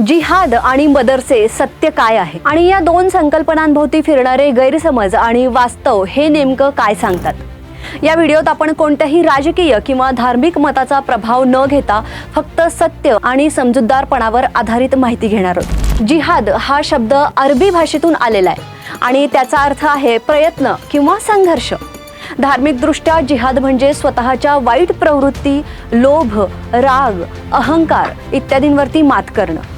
जिहाद आणि मदरसे सत्य काय आहे आणि या दोन संकल्पनांभोवती फिरणारे गैरसमज आणि वास्तव हे नेमकं काय सांगतात? या व्हिडिओत आपण कोणत्याही राजकीय किंवा धार्मिक मताचा प्रभाव न घेता फक्त सत्य आणि समजूतदारपणावर आधारित माहिती घेणार आहोत। जिहाद हा शब्द अरबी भाषेतून आलेला आहे आणि त्याचा अर्थ आहे प्रयत्न किंवा संघर्ष। धार्मिकदृष्ट्या जिहाद म्हणजे स्वतःच्या वाईट प्रवृत्ती, लोभ, राग, अहंकार इत्यादींवरती मात करणं।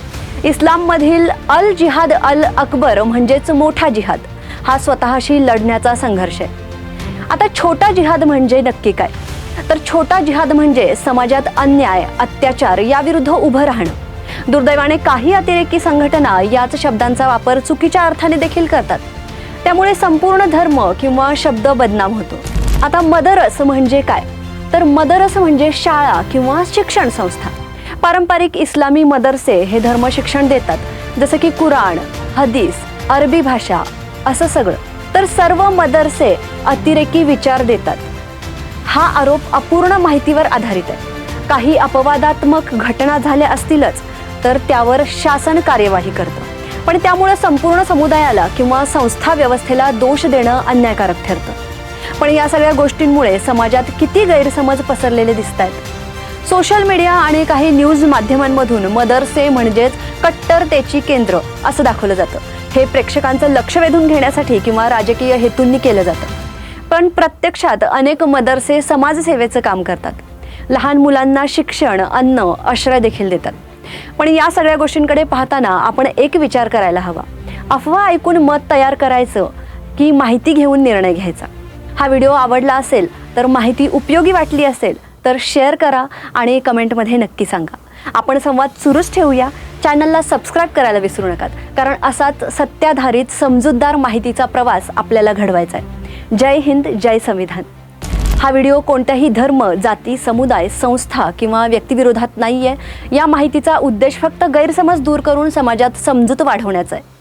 इस्लाममधील अल जिहाद अल अकबर म्हणजेच मोठा जिहाद हा स्वतःशी लढण्याचा संघर्ष आहे। आता छोटा जिहाद म्हणजे नक्की काय? तर छोटा जिहाद म्हणजे समाजात अन्याय, अत्याचार याविरुद्ध उभं राहणं। दुर्दैवाने काही अतिरेकी संघटना याच शब्दांचा वापर चुकीच्या अर्थाने देखील करतात, त्यामुळे संपूर्ण धर्म किंवा शब्द बदनाम होतो। आता मदरस म्हणजे काय? तर मदरस म्हणजे शाळा किंवा शिक्षण संस्था। पारंपरिक इस्लामी मदरसे हे धर्म शिक्षण देतात, जसे की कुराण, हदीस, अरबी भाषा असं सगळं। तर सर्व मदरसे अतिरेकी विचार देतात हा आरोप अपूर्ण माहितीवर आधारित आहे। काही अपवादात्मक घटना झाल्या असतीलच तर त्यावर शासन कार्यवाही करतं, पण त्यामुळे संपूर्ण समुदायाला किंवा संस्था व्यवस्थेला दोष देणं अन्यायकारक ठरतं। पण या सगळ्या गोष्टींमुळे समाजात किती गैरसमज पसरलेले दिसतायत। सोशल मीडिया आणि काही न्यूज माध्यमांमधून मदरसे म्हणजेच कट्टरतेची केंद्र असं दाखवलं जातं। हे प्रेक्षकांचं लक्ष वेधून घेण्यासाठी किंवा राजकीय हेतूंनी केलं जातं, पण प्रत्यक्षात अनेक मदरसे समाजसेवेचं काम करतात। लहान मुलांना शिक्षण, अन्न, आश्रय देखील देतात। पण या सगळ्या गोष्टींकडे पाहताना आपण एक विचार करायला हवा, अफवा ऐकून मत तयार करायचं की माहिती घेऊन निर्णय घ्यायचा? हा व्हिडिओ आवडला असेल तर, माहिती उपयोगी वाटली असेल तर शेअर करा आणि कमेंटमध्ये नक्की सांगा। आपण संवाद सुरूच ठेवूया। चॅनलला सबस्क्राईब करायला विसरू नका, कारण असाच सत्याधारित समजूतदार माहितीचा प्रवास आपल्याला घडवायचा आहे। जय हिंद, जय संविधान। हा व्हिडिओ कोणत्याही धर्म, जाती, समुदाय, संस्था किंवा व्यक्तिविरोधात नाहीये। या माहितीचा उद्देश फक्त गैरसमज दूर करून समाजात समजूत वाढवण्याचा आहे।